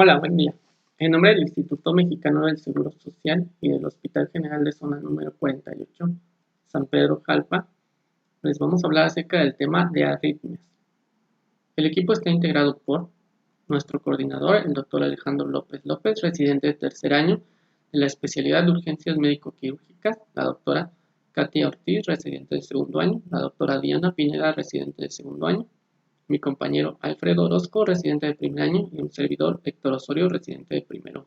Hola, buen día. En nombre del Instituto Mexicano del Seguro Social y del Hospital General de Zona número 48, San Pedro Jalpa, les vamos a hablar acerca del tema de arritmias. El equipo está integrado por nuestro coordinador, el doctor Alejandro López López, residente de tercer año de la especialidad de urgencias médico-quirúrgicas, la doctora Katia Ortiz, residente de segundo año, la doctora Diana Pineda, residente de segundo año, mi compañero Alfredo Orozco, residente de primer año, y un servidor, Héctor Osorio, residente de primero.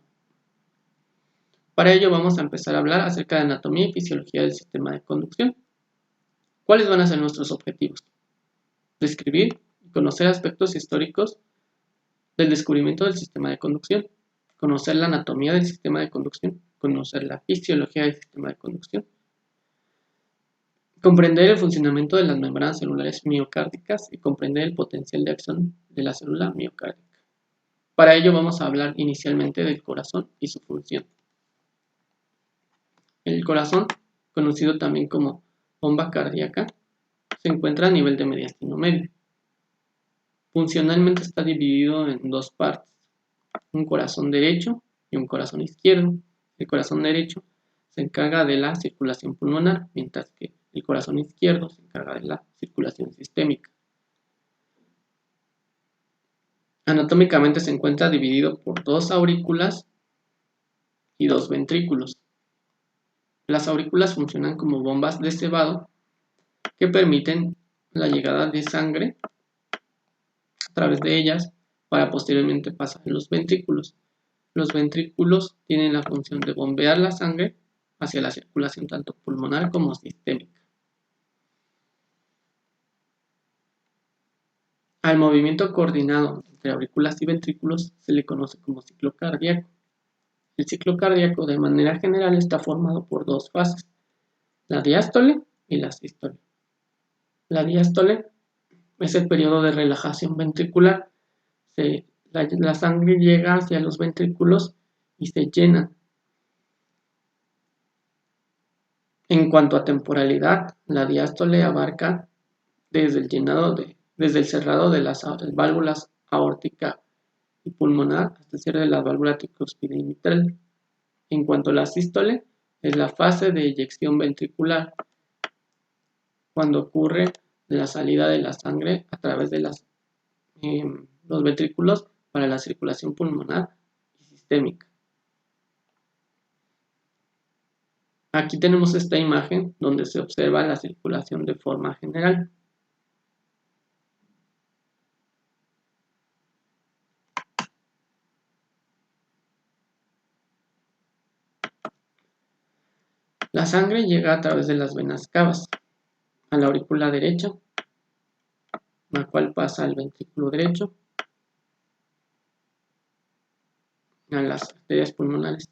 Para ello vamos a empezar a hablar acerca de anatomía y fisiología del sistema de conducción. ¿Cuáles van a ser nuestros objetivos? Describir y conocer aspectos históricos del descubrimiento del sistema de conducción, conocer la anatomía del sistema de conducción, conocer la fisiología del sistema de conducción, comprender el funcionamiento de las membranas celulares miocárdicas y comprender el potencial de acción de la célula miocárdica. Para ello vamos a hablar inicialmente del corazón y su función. El corazón, conocido también como bomba cardíaca, se encuentra a nivel de mediastino medio. Funcionalmente está dividido en dos partes, un corazón derecho y un corazón izquierdo. El corazón derecho se encarga de la circulación pulmonar, mientras que el corazón izquierdo se encarga de la circulación sistémica. Anatómicamente se encuentra dividido por dos aurículas y dos ventrículos. Las aurículas funcionan como bombas de cebado que permiten la llegada de sangre a través de ellas para posteriormente pasar a los ventrículos. Los ventrículos tienen la función de bombear la sangre hacia la circulación tanto pulmonar como sistémica. Al movimiento coordinado entre aurículas y ventrículos se le conoce como ciclo cardíaco. El ciclo cardíaco de manera general está formado por dos fases, la diástole y la sístole. La diástole es el periodo de relajación ventricular. La sangre llega hacia los ventrículos y se llena. En cuanto a temporalidad, la diástole abarca desde el cerrado de las válvulas aórtica y pulmonar hasta el cierre de la válvula tricúspide y mitral. En cuanto a la sístole, es la fase de eyección ventricular, cuando ocurre la salida de la sangre a través de los ventrículos para la circulación pulmonar y sistémica. Aquí tenemos esta imagen donde se observa la circulación de forma general. La sangre llega a través de las venas cavas a la aurícula derecha, la cual pasa al ventrículo derecho, a las arterias pulmonares,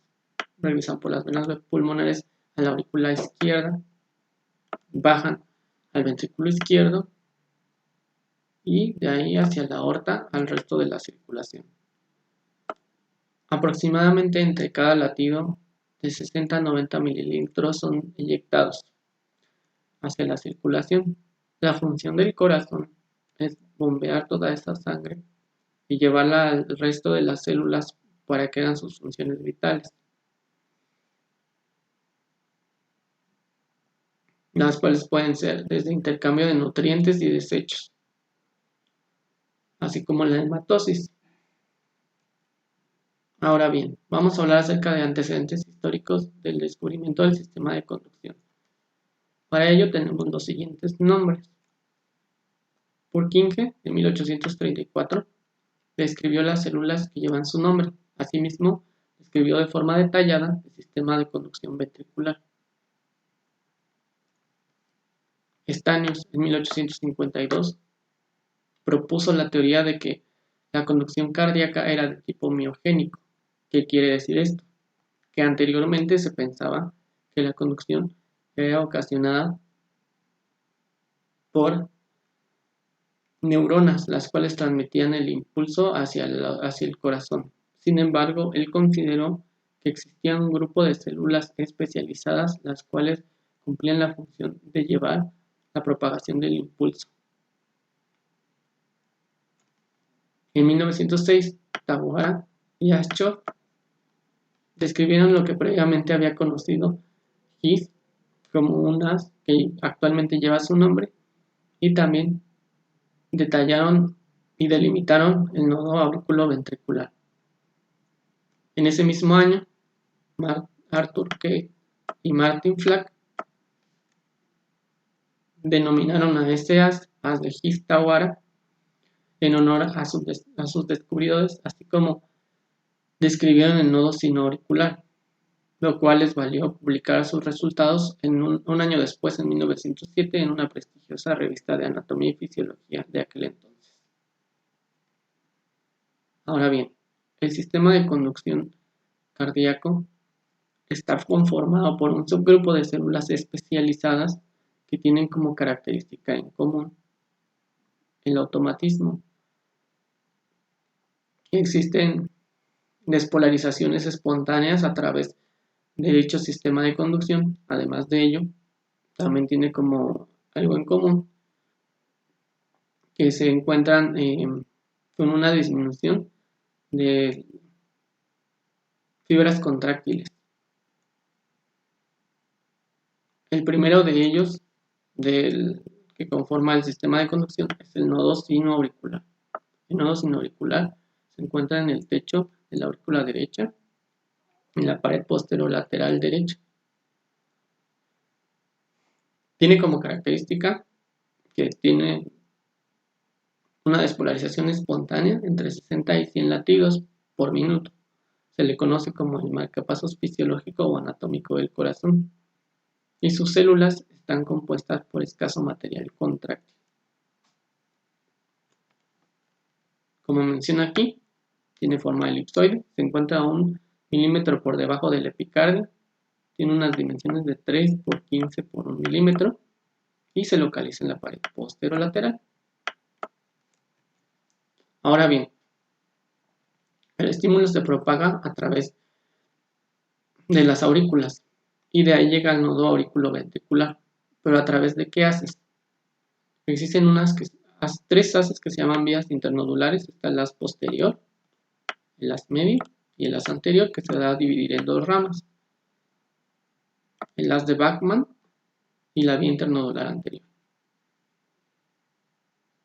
regresan por las venas pulmonares a la aurícula izquierda, bajan al ventrículo izquierdo y de ahí hacia la aorta al resto de la circulación. Aproximadamente entre cada latido de 60 a 90 mililitros son inyectados hacia la circulación. La función del corazón es bombear toda esa sangre y llevarla al resto de las células para que hagan sus funciones vitales, las cuales pueden ser desde intercambio de nutrientes y desechos, así como la hematosis. Ahora bien, vamos a hablar acerca de antecedentes históricos del descubrimiento del sistema de conducción. Para ello tenemos los siguientes nombres. Purkinje, en 1834, describió las células que llevan su nombre. Asimismo, describió de forma detallada el sistema de conducción ventricular. Stanius, en 1852, propuso la teoría de que la conducción cardíaca era de tipo miogénico. ¿Qué quiere decir esto? Que anteriormente se pensaba que la conducción era ocasionada por neuronas, las cuales transmitían el impulso hacia el corazón. Sin embargo, él consideró que existía un grupo de células especializadas, las cuales cumplían la función de llevar la propagación del impulso. En 1906, Taboada y Aschoff describieron lo que previamente había conocido His como un haz que actualmente lleva su nombre, y también detallaron y delimitaron el nodo auriculoventricular. En ese mismo año, Arthur Kate y Martin Flack denominaron a este haz de His-Tawara en honor a sus descubridores, así como describieron el nodo sinoauricular, lo cual les valió publicar sus resultados un año después, en 1907, en una prestigiosa revista de anatomía y fisiología de aquel entonces. Ahora bien, el sistema de conducción cardíaco está conformado por un subgrupo de células especializadas que tienen como característica en común el automatismo. Existen despolarizaciones espontáneas a través de dicho sistema de conducción. Además de ello, también tiene como algo en común que se encuentran con una disminución de fibras contráctiles. El primero de ellos, que conforma el sistema de conducción, es el nodo sinoauricular. El nodo sinoauricular se encuentra en el techo de la aurícula derecha, en la pared posterolateral derecha. Tiene como característica que tiene una despolarización espontánea entre 60 y 100 latidos por minuto. Se le conoce como el marcapasos fisiológico o anatómico del corazón, y sus células están compuestas por escaso material contráctil. Como menciona aquí, tiene forma elipsoide, se encuentra a 1 milímetro por debajo del epicardio, tiene unas dimensiones de 3 por 15 por 1 milímetro y se localiza en la pared posterolateral. Ahora bien, el estímulo se propaga a través de las aurículas y de ahí llega al nodo auriculoventricular. ¿Pero a través de qué haces? Existen tres haces que se llaman vías internodulares. Está el haz posterior, el haz medio y el haz anterior, que se da a dividir en dos ramas: el haz de Bachmann y la vía internodular anterior.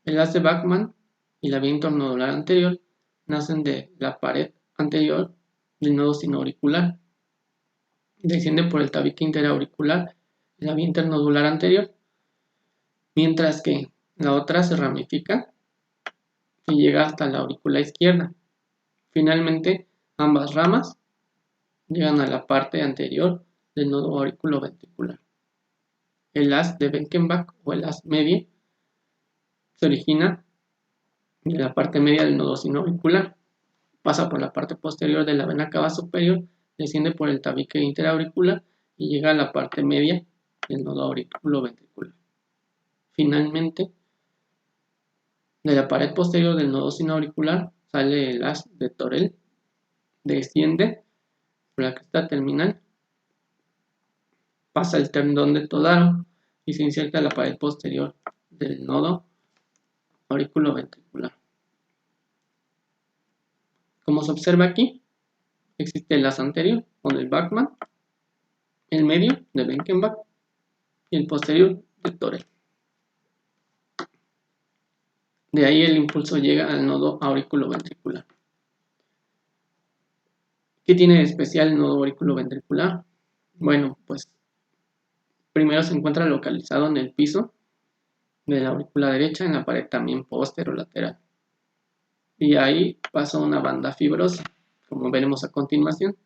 El haz de Bachmann y la vía internodular anterior nacen de la pared anterior del nodo sinoauricular, desciende por el tabique interauricular de la vía internodular anterior, mientras que la otra se ramifica y llega hasta la aurícula izquierda. Finalmente, ambas ramas llegan a la parte anterior del nodo auriculoventricular. El haz de Benkenbach o el haz medio se origina de la parte media del nodo sinoauricular, pasa por la parte posterior de la vena cava superior, desciende por el tabique interauricular y llega a la parte media del nodo auriculoventricular. Finalmente, de la pared posterior del nodo sinoauricular sale el haz de Torel, desciende por la cresta terminal, pasa el tendón de Todaro y se inserta en la pared posterior del nodo auriculoventricular. Como se observa aquí, existe el haz anterior con el Bachmann, el medio de Benkenbach y el posterior de Torel. De ahí el impulso llega al nodo auriculoventricular. ¿Qué tiene de especial el nodo auriculoventricular? Bueno, pues primero se encuentra localizado en el piso de la aurícula derecha, en la pared también posterolateral. Y ahí pasa una banda fibrosa, como veremos a continuación.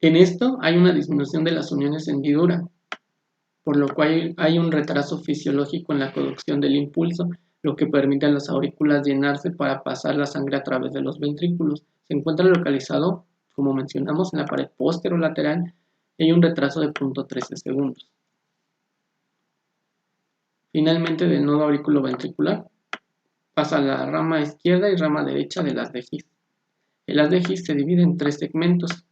En esto hay una disminución de las uniones de hendidura, por lo cual hay un retraso fisiológico en la conducción del impulso, lo que permite a las aurículas llenarse para pasar la sangre a través de los ventrículos. Se encuentra localizado, como mencionamos, en la pared posterolateral y hay un retraso de 0.13 segundos. Finalmente, del nodo auriculoventricular pasa a la rama izquierda y rama derecha del haz de His. El haz de His se divide en tres segmentos: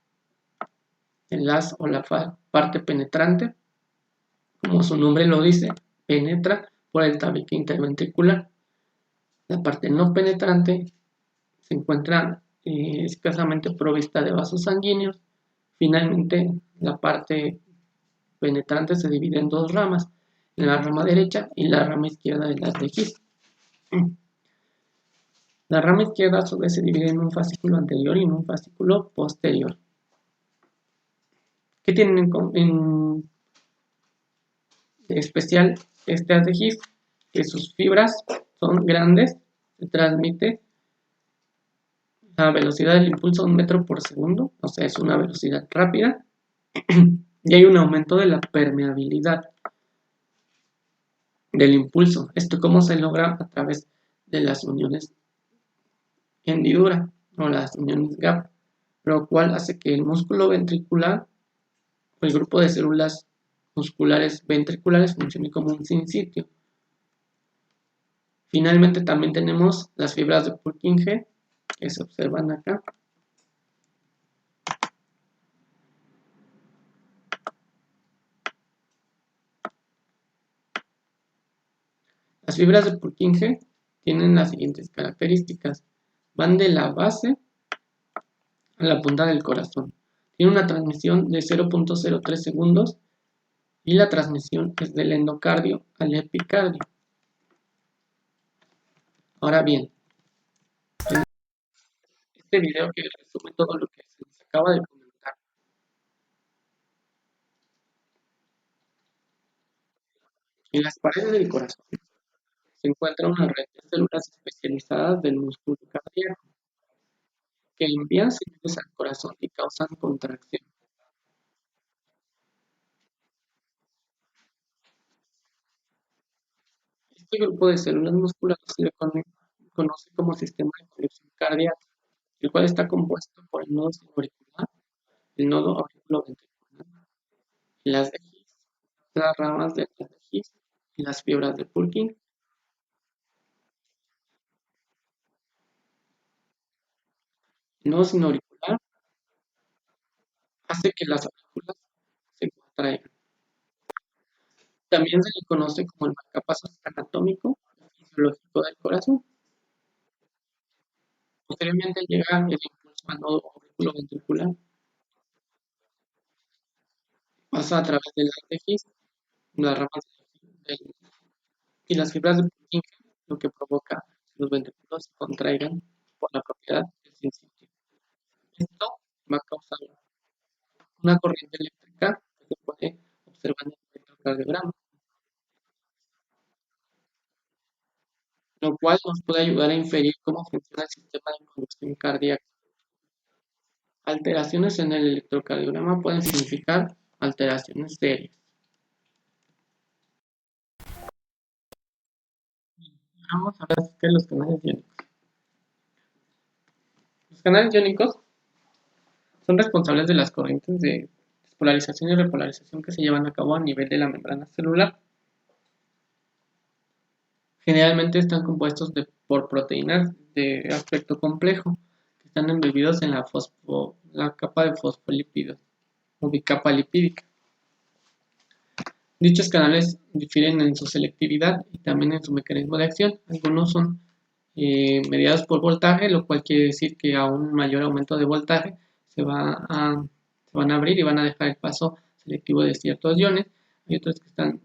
el haz o la parte penetrante, como su nombre lo dice, penetra por el tabique interventricular. La parte no penetrante se encuentra escasamente provista de vasos sanguíneos. Finalmente, la parte penetrante se divide en dos ramas, la rama derecha y la rama izquierda de las de His. La rama izquierda a su vez se divide en un fascículo anterior y en un fascículo posterior. ¿Qué tienen en especial estas de His? Que sus fibras son grandes, se transmite a velocidad del impulso 1 metro por segundo, o sea, es una velocidad rápida, y hay un aumento de la permeabilidad del impulso. ¿Esto cómo se logra? A través de las uniones hendidura o las uniones gap, lo cual hace que el músculo ventricular o el grupo de células musculares ventriculares funcione como un sinsitio. Finalmente también tenemos las fibras de Purkinje que se observan acá. Las fibras de Purkinje tienen las siguientes características. Van de la base a la punta del corazón. Tiene una transmisión de 0.03 segundos y la transmisión es del endocardio al epicardio. Ahora bien, en este video que resume todo lo que se nos acaba de comentar. En las paredes del corazón se encuentra una red de células especializadas del músculo cardíaco que envían señales al corazón y causan contracción. Este grupo de células musculares se le conoce como sistema de conducción cardíaca, el cual está compuesto por el nodo subauricular, el nodo auriculoventricular, las de His, las ramas de las de His y las fibras de Purkinje. El nodo sinoauricular hace que las aurículas se contraigan. También se le conoce como el marcapasos anatómico y fisiológico del corazón. Posteriormente llega el impulso al nodo auriculoventricular, pasa a través de las de His, las ramas y las fibras de Purkinje, lo que provoca que los ventrículos se contraigan por la propiedad del sinsitio. Esto va a causar una corriente eléctrica que se puede observar en el electrocardiograma, lo cual nos puede ayudar a inferir cómo funciona el sistema de conducción cardíaca. Alteraciones en el electrocardiograma pueden significar alteraciones serias. Vamos a ver qué los canales iónicos. Los canales iónicos son responsables de las corrientes de despolarización y repolarización que se llevan a cabo a nivel de la membrana celular. Generalmente están compuestos por proteínas de aspecto complejo que están embebidos en la capa de fosfolípidos o bicapa lipídica. Dichos canales difieren en su selectividad y también en su mecanismo de acción. Algunos son mediados por voltaje, lo cual quiere decir que a un mayor aumento de voltaje se van a abrir y van a dejar el paso selectivo de ciertos iones. Hay otros que están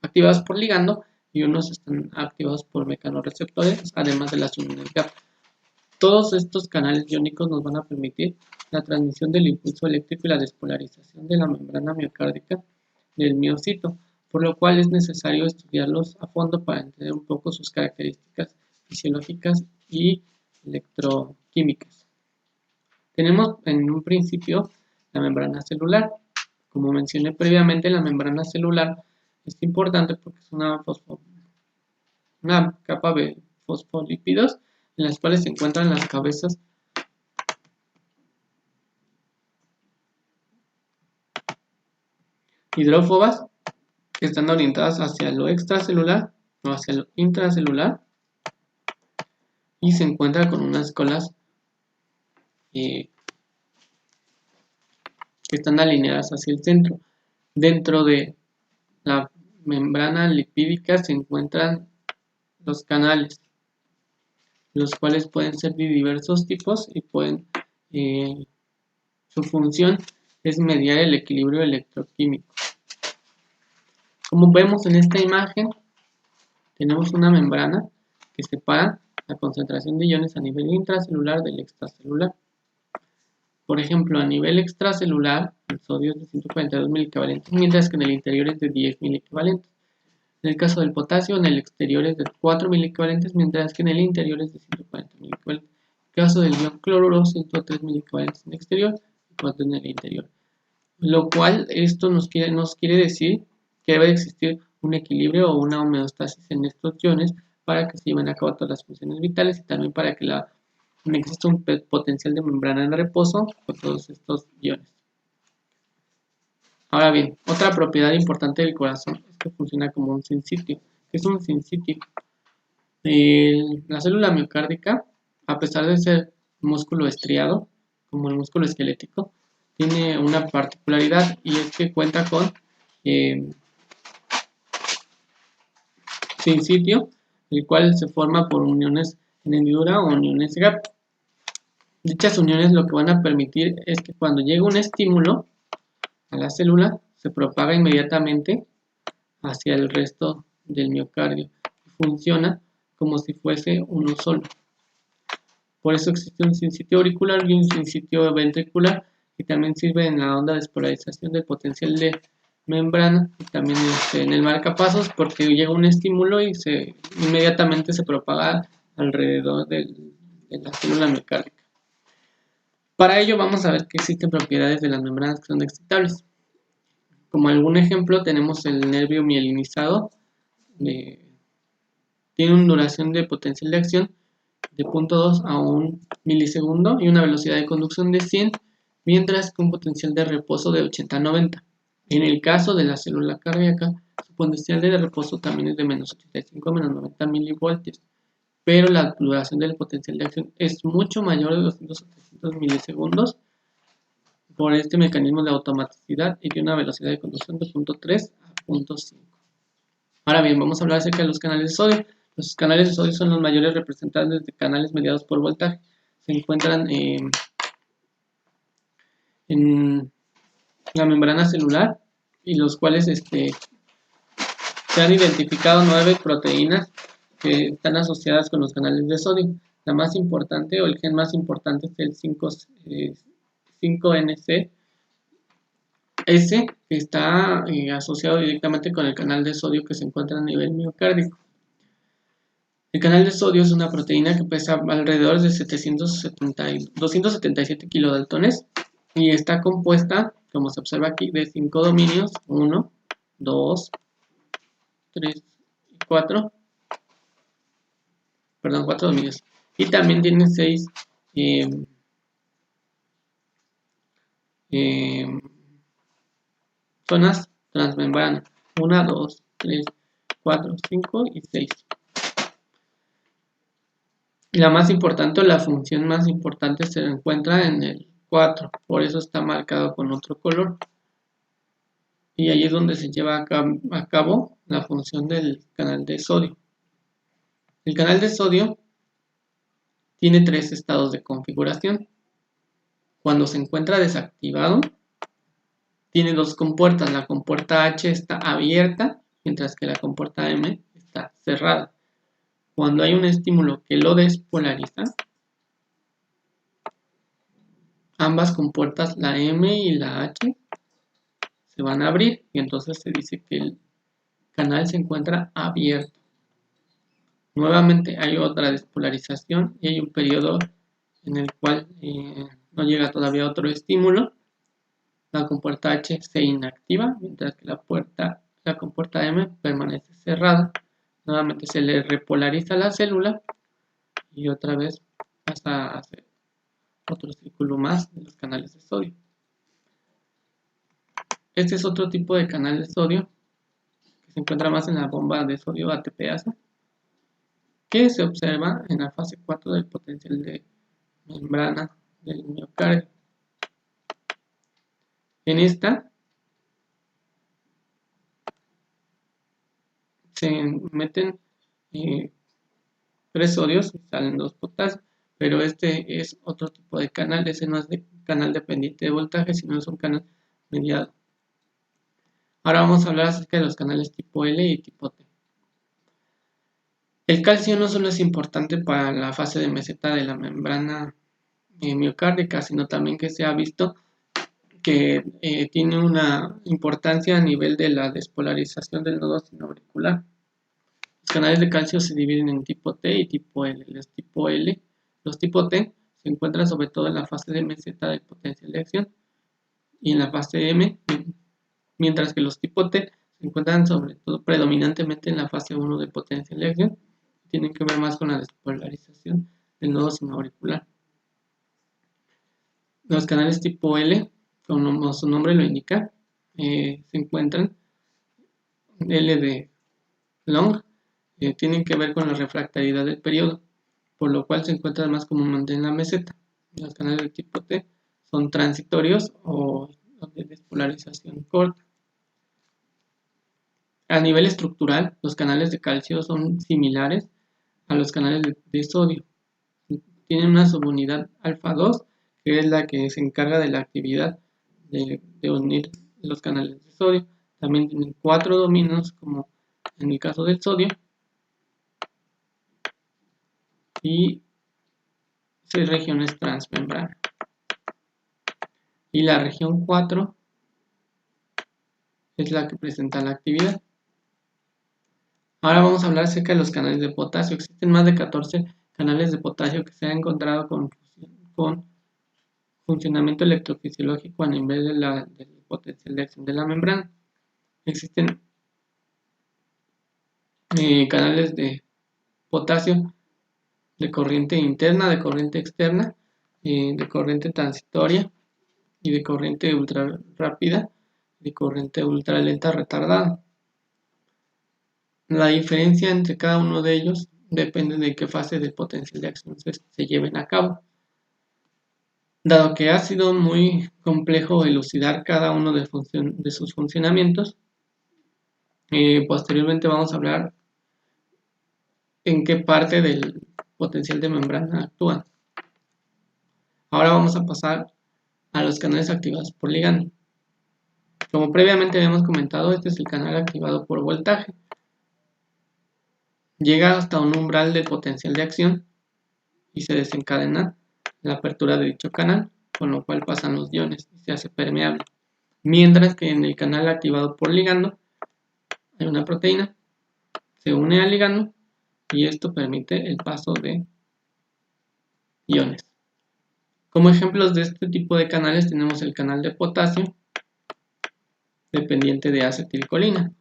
activados por ligando y unos están activados por mecanorreceptores, además de las uniones gap. Todos estos canales iónicos nos van a permitir la transmisión del impulso eléctrico y la despolarización de la membrana miocárdica del miocito, por lo cual es necesario estudiarlos a fondo para entender un poco sus características fisiológicas y electroquímicas. Tenemos en un principio la membrana celular. Como mencioné previamente, la membrana celular es importante porque es una capa de fosfolípidos en las cuales se encuentran las cabezas hidrófobas que están orientadas hacia lo extracelular o hacia lo intracelular y se encuentra con unas colas que están alineadas hacia el centro. Dentro de la membrana lipídica se encuentran los canales. los cuales pueden ser de diversos tipos y su función es mediar el equilibrio electroquímico. Como vemos en esta imagen, tenemos una membrana que separa la concentración de iones a nivel intracelular del extracelular. Por ejemplo, a nivel extracelular, el sodio es de 142 milicavalentes, mientras que en el interior es de 10 milicavalentes. En el caso del potasio, en el exterior es de 4 milicavalentes, mientras que en el interior es de 140 milicavalentes. En el caso del ion cloruro, 103 milicavalentes en el exterior y 4 en el interior. Lo cual, esto nos quiere decir que debe existir un equilibrio o una homeostasis en estos iones para que se lleven a cabo todas las funciones vitales y también para que exista un potencial de membrana en reposo con todos estos iones. Ahora bien, otra propiedad importante del corazón es que funciona como un sinsitio. ¿Qué es un sinsitio? La célula miocárdica, a pesar de ser músculo estriado, como el músculo esquelético, tiene una particularidad y es que cuenta con sinsitio, el cual se forma por uniones en hendidura o uniones gap. Dichas uniones lo que van a permitir es que cuando llega un estímulo a la célula, se propaga inmediatamente hacia el resto del miocardio y funciona como si fuese uno solo. Por eso existe un sinsitio auricular y un sinsitio ventricular, y también sirve en la onda de despolarización del potencial de membrana y también en el marcapasos, porque llega un estímulo y inmediatamente se propaga alrededor de la célula miocárdica. Para ello vamos a ver que existen propiedades de las membranas que son excitables. Como algún ejemplo tenemos el nervio mielinizado, tiene una duración de potencial de acción de 0.2 a 1 milisegundo y una velocidad de conducción de 100, mientras que un potencial de reposo de 80 a 90. En el caso de la célula cardíaca, su potencial de reposo también es de menos 85 a menos 90 milivoltios, pero la duración del potencial de acción es mucho mayor de 200 a 300 milisegundos por este mecanismo de automaticidad y de una velocidad de conducción de 0.3 a 0.5. Ahora bien, vamos a hablar acerca de los canales de sodio. Los canales de sodio son los mayores representantes de canales mediados por voltaje. Se encuentran en la membrana celular y los cuales se han identificado 9 proteínas que están asociadas con los canales de sodio. La más importante o el gen más importante es el 5NC, que está asociado directamente con el canal de sodio que se encuentra a nivel miocárdico. El canal de sodio es una proteína que pesa alrededor de 277 kilodaltones y está compuesta, como se observa aquí, de 5 dominios, 1, 2, 3 y 4. Perdón, 4 dominios. Y también tiene 6 zonas transmembranas. 1, 2, 3, 4, 5 y 6. La más importante o la función más importante se encuentra en el 4, por eso está marcado con otro color. Y ahí es donde se lleva a cabo la función del canal de sodio. El canal de sodio tiene 3 estados de configuración. Cuando se encuentra desactivado, tiene 2 compuertas. La compuerta H está abierta, mientras que la compuerta M está cerrada. Cuando hay un estímulo que lo despolariza, ambas compuertas, la M y la H, se van a abrir y entonces se dice que el canal se encuentra abierto. Nuevamente hay otra despolarización y hay un periodo en el cual no llega todavía otro estímulo. La compuerta H se inactiva, mientras que la compuerta M permanece cerrada. Nuevamente se le repolariza la célula y otra vez pasa a hacer otro círculo más de los canales de sodio. Este es otro tipo de canal de sodio que se encuentra más en la bomba de sodio ATPasa, que se observa en la fase 4 del potencial de membrana del miocardio. En esta se meten 3 sodios y salen 2 potasios, pero este es otro tipo de canal, ese no es de canal dependiente de voltaje, sino es un canal mediado. Ahora vamos a hablar acerca de los canales tipo L y tipo T. El calcio no solo es importante para la fase de meseta de la membrana miocárdica, sino también que se ha visto que tiene una importancia a nivel de la despolarización del nodo sinoauricular. Los canales de calcio se dividen en tipo T y tipo L. Los tipo T se encuentran sobre todo en la fase de meseta del potencial de acción y en la fase M, mientras que los tipo T se encuentran sobre todo predominantemente en la fase 1 de potencial de acción y tienen que ver más con la despolarización del nodo sinoauricular. Los canales tipo L, como su nombre lo indica, se encuentran L de long, tienen que ver con la refractariedad del periodo, por lo cual se encuentran más comúnmente en la meseta. Los canales de tipo T son transitorios o de despolarización corta. A nivel estructural, los canales de calcio son similares a los canales de sodio. Tienen una subunidad alfa 2, que es la que se encarga de la actividad de unir los canales de sodio. También tienen 4 dominios, como en el caso del sodio, y 6 regiones transmembrana. Y la región 4 es la que presenta la actividad. Ahora vamos a hablar acerca de los canales de potasio. Existen más de 14 canales de potasio que se han encontrado con funcionamiento electrofisiológico a nivel del potencial de acción de la membrana. Existen canales de potasio de corriente interna, de corriente externa, de corriente transitoria y de corriente ultra rápida, de corriente ultra lenta retardada. La diferencia entre cada uno de ellos depende de qué fase del potencial de acción se lleven a cabo. Dado que ha sido muy complejo elucidar cada uno de sus funcionamientos, posteriormente vamos a hablar en qué parte del potencial de membrana actúan. Ahora vamos a pasar a los canales activados por ligando. Como previamente habíamos comentado, este es el canal activado por voltaje. Llega hasta un umbral del potencial de acción y se desencadena la apertura de dicho canal, con lo cual pasan los iones y se hace permeable. Mientras que en el canal activado por ligando hay una proteína, se une al ligando y esto permite el paso de iones. Como ejemplos de este tipo de canales tenemos el canal de potasio dependiente de acetilcolina.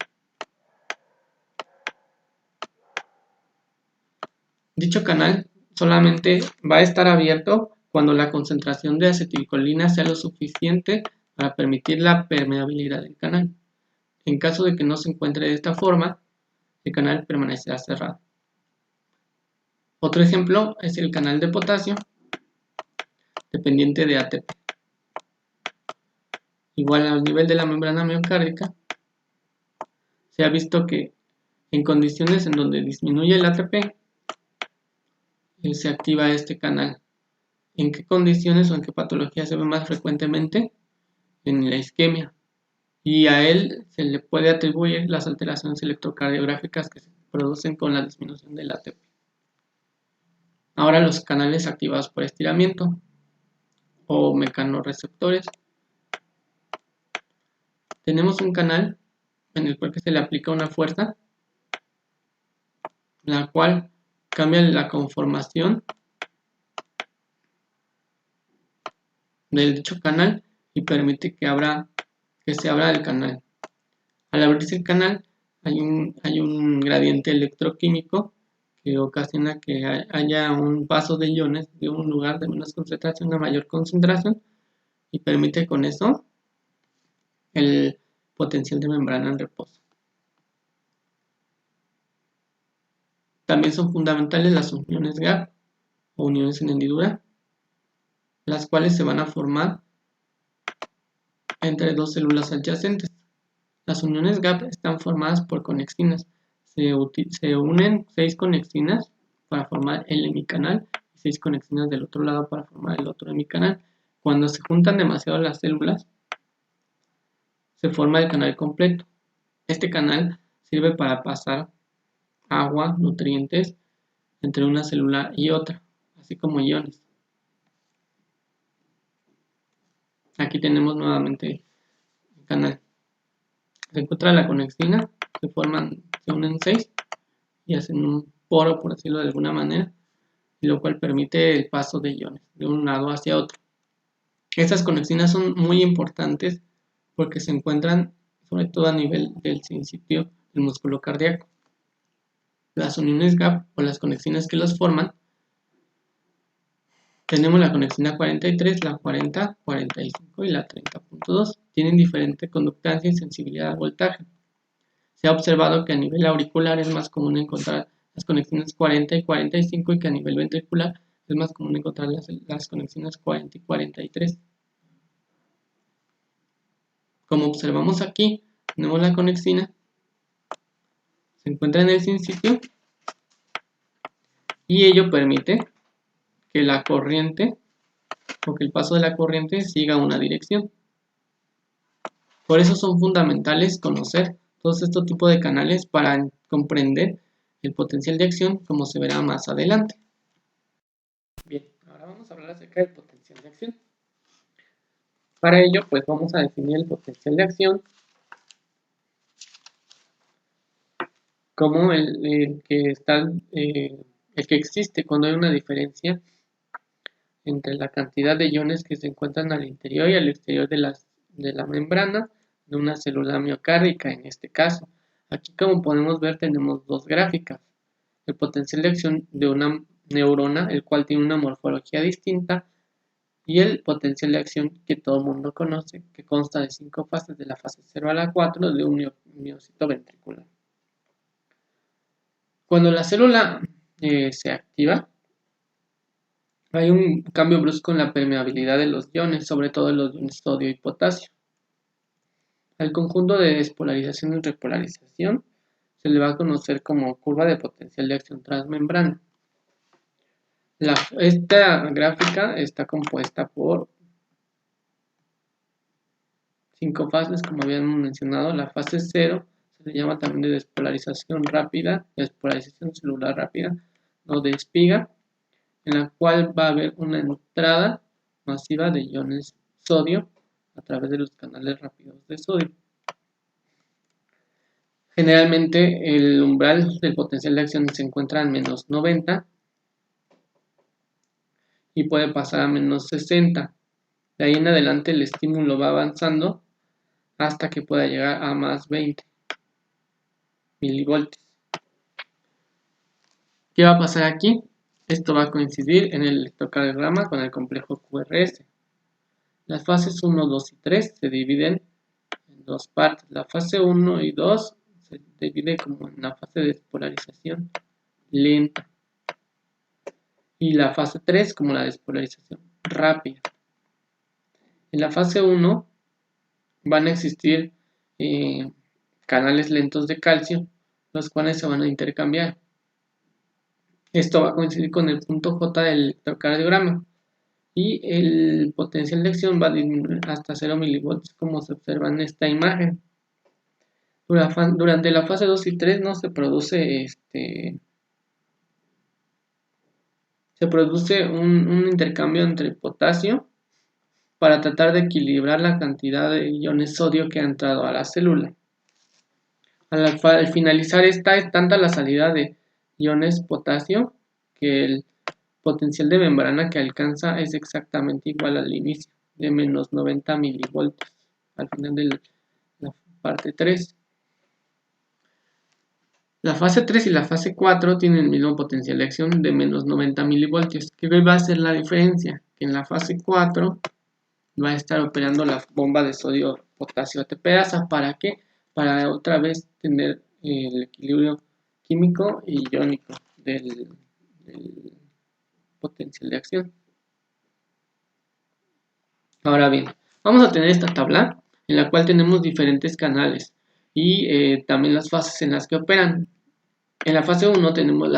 Dicho canal solamente va a estar abierto cuando la concentración de acetilcolina sea lo suficiente para permitir la permeabilidad del canal. En caso de que no se encuentre de esta forma, el canal permanecerá cerrado. Otro ejemplo es el canal de potasio dependiente de ATP. Igual al nivel de la membrana miocárdica, se ha visto que en condiciones en donde disminuye el ATP, se activa este canal. ¿En qué condiciones o en qué patología se ve más frecuentemente? En la isquemia. Y a él se le puede atribuir las alteraciones electrocardiográficas que se producen con la disminución del ATP. Ahora los canales activados por estiramiento o mecanorreceptores. Tenemos un canal en el cual se le aplica una fuerza, la cual cambia la conformación del dicho canal y permite que se abra el canal. Al abrirse el canal hay un gradiente electroquímico que ocasiona que haya un paso de iones de un lugar de menos concentración a mayor concentración y permite con eso el potencial de membrana en reposo. También son fundamentales las uniones gap o uniones en hendidura, las cuales se van a formar entre dos células adyacentes. Las uniones gap están formadas por conexinas. Se unen 6 conexinas para formar el hemicanal y 6 conexiones del otro lado para formar el otro hemicanal. Cuando se juntan demasiado las células, se forma el canal completo. Este canal sirve para pasar agua, nutrientes entre una célula y otra, así como iones. Aquí tenemos nuevamente el canal. Se encuentra la conexina, se unen 6 y hacen un poro, por decirlo de alguna manera, y lo cual permite el paso de iones de un lado hacia otro. Estas conexinas son muy importantes porque se encuentran sobre todo a nivel del sincipio del músculo cardíaco. Las uniones gap o las conexinas que los forman, tenemos la conexina 43, la 40, 45 y la 30.2. Tienen diferente conductancia y sensibilidad al voltaje. Se ha observado que a nivel auricular es más común encontrar las conexiones 40 y 45 y que a nivel ventricular es más común encontrar las conexiones 40 y 43. Como observamos aquí, tenemos la conexina, se encuentra en el sincipio y ello permite que la corriente o que el paso de la corriente siga una dirección. Por eso son fundamentales conocer todos estos tipos de canales para comprender el potencial de acción, como se verá más adelante. Bien, ahora vamos a hablar acerca del potencial de acción. Para ello, pues vamos a definir el potencial de acción como el que existe cuando hay una diferencia entre la cantidad de iones que se encuentran al interior y al exterior de la membrana de una célula miocárdica, en este caso. Aquí, como podemos ver, tenemos dos gráficas. El potencial de acción de una neurona, el cual tiene una morfología distinta, y el potencial de acción que todo el mundo conoce, que consta de 5 fases, de la fase 0 a la 4 de un miocito ventricular. Cuando la célula se activa, hay un cambio brusco en la permeabilidad de los iones, sobre todo en los iones sodio y potasio. Al conjunto de despolarización y repolarización se le va a conocer como curva de potencial de acción transmembrana. Esta gráfica está compuesta por 5 fases, como habíamos mencionado. La fase 0 se le llama también de despolarización rápida, despolarización celular rápida, o de espiga, en la cual va a haber una entrada masiva de iones sodio a través de los canales rápidos de sodio. Generalmente el umbral del potencial de acción se encuentra en menos 90 y puede pasar a menos 60. De ahí en adelante el estímulo va avanzando hasta que pueda llegar a más 20 milivoltios. ¿Qué va a pasar aquí? Esto va a coincidir en el electrocardiograma con el complejo QRS. Las fases 1, 2 y 3 se dividen en dos partes. La fase 1 y 2 se divide como en la fase de despolarización lenta y la fase 3 como la despolarización rápida. En la fase 1 van a existir canales lentos de calcio, los cuales se van a intercambiar. Esto va a coincidir con el punto J del electrocardiograma y el potencial de acción va a disminuir hasta 0 milivoltios, como se observa en esta imagen. Durante la fase 2 y 3 no se produce un intercambio entre potasio para tratar de equilibrar la cantidad de iones sodio que ha entrado a la célula. Al finalizar esta, es tanta la salida de iones potasio que el potencial de membrana que alcanza es exactamente igual al inicio, de menos 90 milivoltios, al final de la parte 3. La fase 3 y la fase 4 tienen el mismo potencial de acción de menos 90 milivoltios. ¿Qué va a ser la diferencia? Que en la fase 4 va a estar operando la bomba de sodio potasio ATPasa. ¿Para qué? Para otra vez tener el equilibrio químico y iónico del potencial de acción. Ahora bien, vamos a tener esta tabla en la cual tenemos diferentes canales y también las fases en las que operan. En la fase 1 tenemos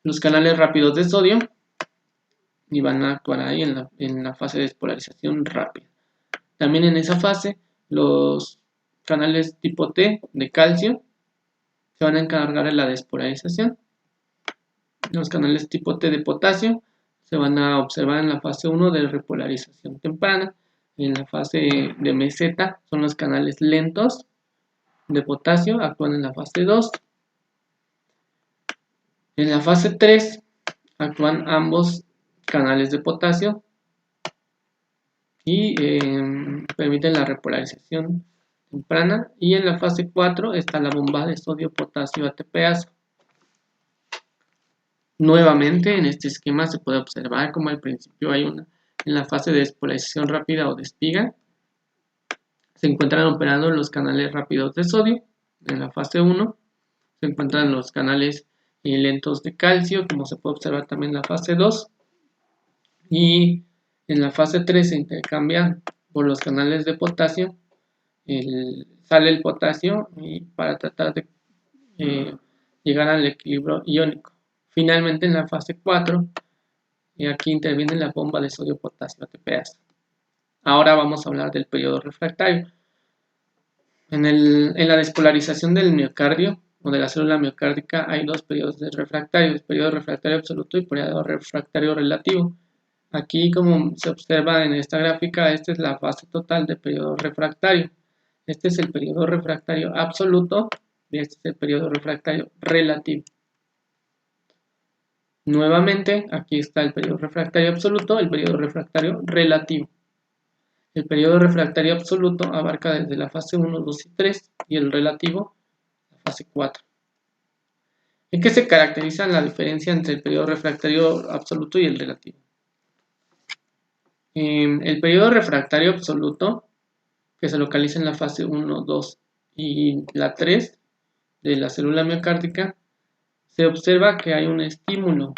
los canales rápidos de sodio y van a actuar ahí en la fase de despolarización rápida. También en esa fase los canales tipo T de calcio se van a encargar de la despolarización. Los canales tipo T de potasio se van a observar en la fase 1 de repolarización temprana. En la fase de meseta son los canales lentos de potasio, actúan en la fase 2. En la fase 3 actúan ambos canales de potasio y permiten la repolarización temprana. Y en la fase 4 está la bomba de sodio-potasio ATPase. Nuevamente, en este esquema se puede observar como al principio hay en la fase de despolarización rápida o de espiga, se encuentran operando los canales rápidos de sodio. En la fase 1 se encuentran los canales lentos de calcio, como se puede observar también en la fase 2. Y en la fase 3 se intercambia por los canales de potasio, sale el potasio y para tratar de llegar al equilibrio iónico. Finalmente en la fase 4, y aquí interviene la bomba de sodio-potasio ATPase. Ahora vamos a hablar del periodo refractario. En la despolarización del miocardio o de la célula miocárdica hay dos periodos de refractario, el periodo refractario absoluto y periodo refractario relativo. Aquí, como se observa en esta gráfica, esta es la fase total del periodo refractario. Este es el periodo refractario absoluto y este es el periodo refractario relativo. Nuevamente, aquí está el periodo refractario absoluto, el periodo refractario relativo. El periodo refractario absoluto abarca desde la fase 1, 2 y 3 y el relativo la fase 4. ¿En qué se caracteriza la diferencia entre el periodo refractario absoluto y el relativo? El periodo refractario absoluto, que se localiza en la fase 1, 2 y la 3 de la célula miocárdica, se observa que hay un estímulo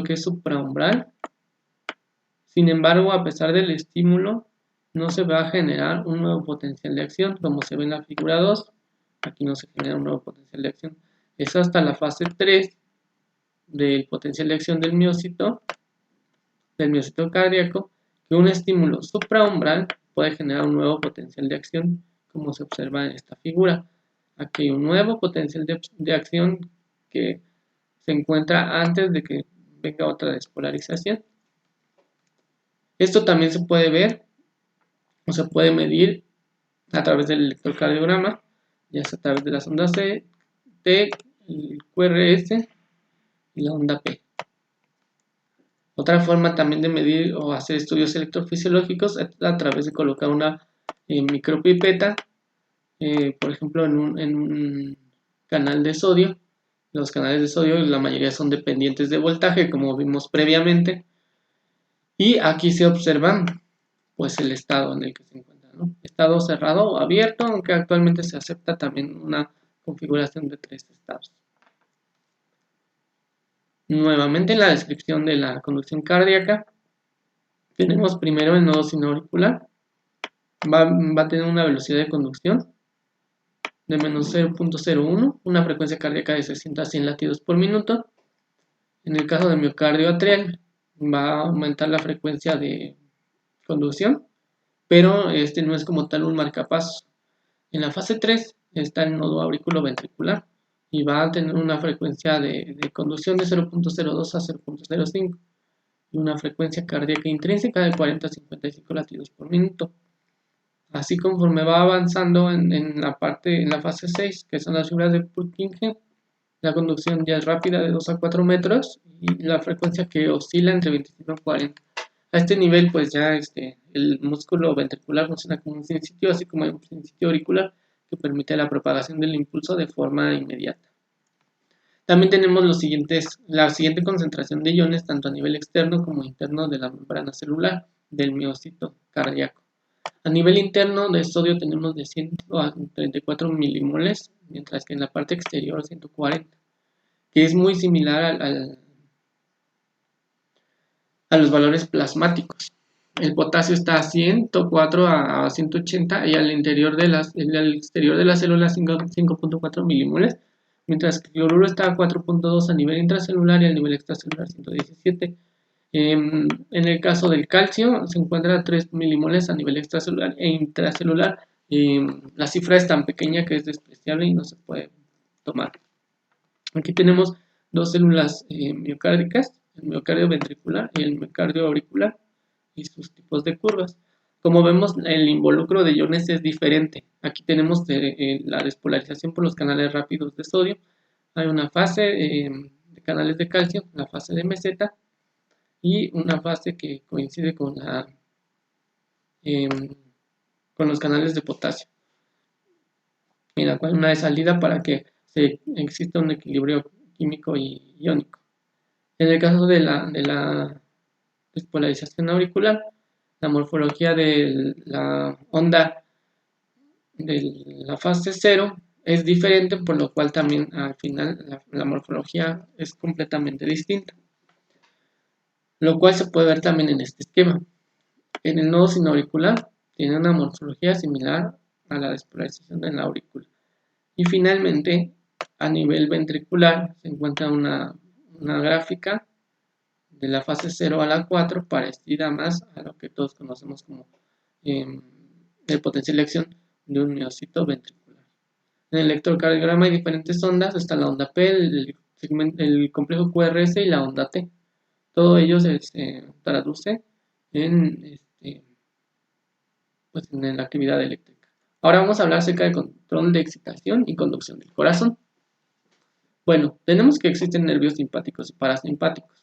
que es supraumbral. Sin embargo, a pesar del estímulo, no se va a generar un nuevo potencial de acción, como se ve en la figura 2. Aquí no se genera un nuevo potencial de acción. Es hasta la fase 3 del potencial de acción del miocito cardíaco, que un estímulo supraumbral puede generar un nuevo potencial de acción, como se observa en esta figura. Aquí hay un nuevo potencial de acción que se encuentra antes de que venga otra despolarización. Esto también se puede ver o se puede medir a través del electrocardiograma, ya sea a través de las ondas T, el QRS y la onda P. Otra forma también de medir o hacer estudios electrofisiológicos es a través de colocar una micropipeta, por ejemplo, en un canal de sodio. Los canales de sodio, la mayoría son dependientes de voltaje, como vimos previamente. Y aquí se observan pues el estado en el que se encuentra, ¿no? Estado cerrado o abierto, aunque actualmente se acepta también una configuración de 3 estados. Nuevamente en la descripción de la conducción cardíaca tenemos primero el nodo sinoauricular. Va a tener una velocidad de conducción de menos 0.01, una frecuencia cardíaca de 60 a 100 latidos por minuto. En el caso del miocardio atrial va a aumentar la frecuencia de conducción, pero este no es como tal un marcapasos. En la fase 3 está el nodo auriculoventricular y va a tener una frecuencia de conducción de 0.02 a 0.05 y una frecuencia cardíaca intrínseca de 40 a 55 latidos por minuto. Así, conforme va avanzando en la fase 6, que son las fibras de Purkinje, la conducción ya es rápida de 2 a 4 metros y la frecuencia que oscila entre 25 y 40. A este nivel, pues ya el músculo ventricular funciona como un sinsitio, así como un sinsitio auricular que permite la propagación del impulso de forma inmediata. También tenemos la siguiente concentración de iones, tanto a nivel externo como interno de la membrana celular del miocito cardíaco. A nivel interno de sodio tenemos de 134 milimoles, mientras que en la parte exterior 140, que es muy similar a los valores plasmáticos. El potasio está a 104 a 180 y al exterior de la célula 5.4 milimoles, mientras que el cloruro está a 4.2 a nivel intracelular y a nivel extracelular 117. En el caso del calcio se encuentra a 3 milimoles a nivel extracelular e intracelular. La cifra es tan pequeña que es despreciable y no se puede tomar. Aquí tenemos dos células miocárdicas, el miocardio ventricular y el miocardio auricular y sus tipos de curvas. Como vemos, el involucro de iones es diferente. Aquí tenemos la despolarización por los canales rápidos de sodio. Hay una fase de canales de calcio, la fase de meseta, y una fase que coincide eh, con los canales de potasio. Mira, una de salida para que exista un equilibrio químico y iónico. En el caso de la despolarización auricular, la morfología de la onda de la fase 0 es diferente, por lo cual también al final la morfología es completamente distinta, lo cual se puede ver también en este esquema. En el nodo sinauricular tiene una morfología similar a la despolarización de la aurícula. Y finalmente, a nivel ventricular se encuentra una gráfica de la fase 0 a la 4 parecida más a lo que todos conocemos como el potencial de acción de un miocito ventricular. En el electrocardiograma hay diferentes ondas, está la onda P, el complejo QRS y la onda T. Todo ello se traduce en, en la actividad eléctrica. Ahora vamos a hablar acerca del control de excitación y conducción del corazón. Bueno, tenemos que existen nervios simpáticos y parasimpáticos.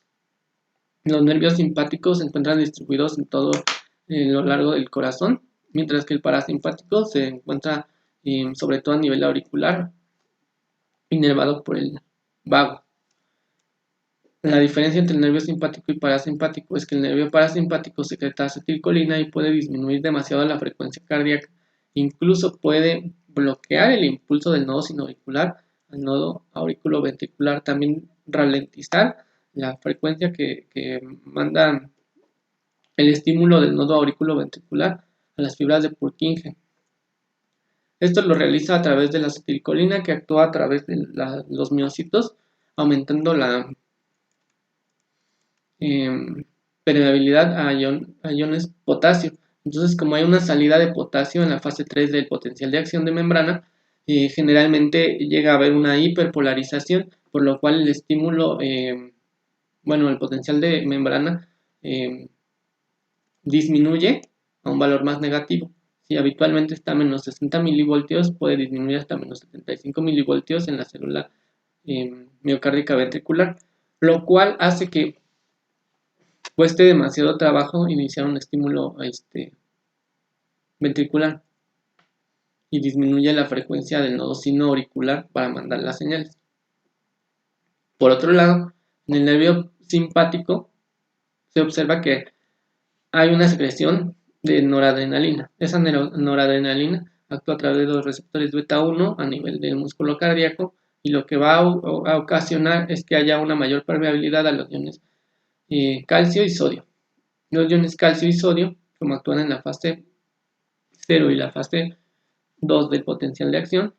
Los nervios simpáticos se encuentran distribuidos en todo lo largo del corazón, mientras que el parasimpático se encuentra sobre todo a nivel auricular, inervado por el vago. La diferencia entre el nervio simpático y parasimpático es que el nervio parasimpático secreta acetilcolina y puede disminuir demasiado la frecuencia cardíaca, incluso puede bloquear el impulso del nodo sinauricular al nodo auriculoventricular, también ralentizar la frecuencia que manda el estímulo del nodo auriculoventricular a las fibras de Purkinje. Esto lo realiza a través de la acetilcolina que actúa a través de los miocitos, aumentando la permeabilidad a iones potasio. Entonces, como hay una salida de potasio en la fase 3 del potencial de acción de membrana, generalmente llega a haber una hiperpolarización, por lo cual el estímulo, el potencial de membrana disminuye a un valor más negativo. Si habitualmente está a menos 60 milivoltios, puede disminuir hasta menos 75 milivoltios en la célula miocárdica ventricular, lo cual hace que cueste demasiado trabajo iniciar un estímulo ventricular y disminuye la frecuencia del nodo sinoauricular para mandar las señales. Por otro lado, en el nervio simpático se observa que hay una secreción de noradrenalina. Esa noradrenalina actúa a través de los receptores beta 1 a nivel del músculo cardíaco y lo que va a ocasionar es que haya una mayor permeabilidad a los iones calcio y sodio. Los iones calcio y sodio, como actúan en la fase 0 y la fase 2 del potencial de acción,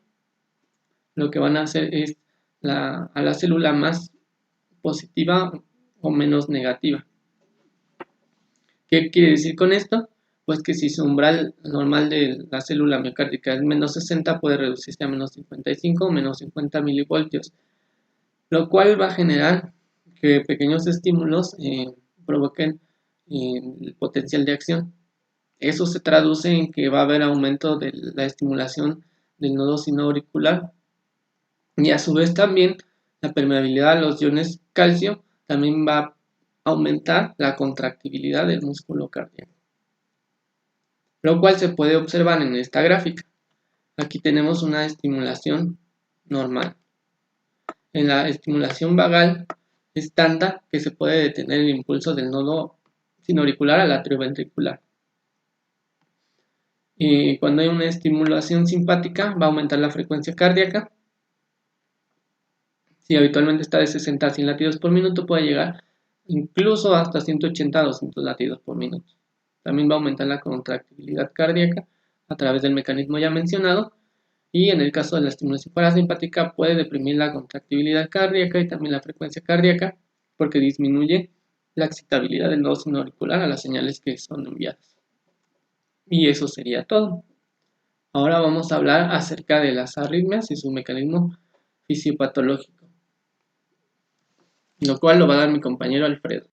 lo que van a hacer es a la célula más positiva o menos negativa. ¿Qué quiere decir con esto? Pues que si su umbral normal de la célula miocárdica es menos 60, puede reducirse a menos 55 o menos 50 milivoltios, lo cual va a generar que pequeños estímulos provoquen el potencial de acción. Eso se traduce en que va a haber aumento de la estimulación del nodo sinoauricular y a su vez también la permeabilidad a los iones calcio también va a aumentar la contractibilidad del músculo cardíaco, lo cual se puede observar en esta gráfica. Aquí tenemos una estimulación normal. En la estimulación vagal es tanta que se puede detener el impulso del nodo sinoauricular al atrioventricular. Y cuando hay una estimulación simpática va a aumentar la frecuencia cardíaca. Si habitualmente está de 60 a 100 latidos por minuto, puede llegar incluso hasta 180 a 200 latidos por minuto. También va a aumentar la contractibilidad cardíaca a través del mecanismo ya mencionado Y en el caso de la estimulación parasimpática puede deprimir la contractibilidad cardíaca y también la frecuencia cardíaca porque disminuye la excitabilidad del nodo sinoauricular a las señales que son enviadas. Y eso sería todo. Ahora vamos a hablar acerca de las arritmias y su mecanismo fisiopatológico, lo cual lo va a dar mi compañero Alfredo.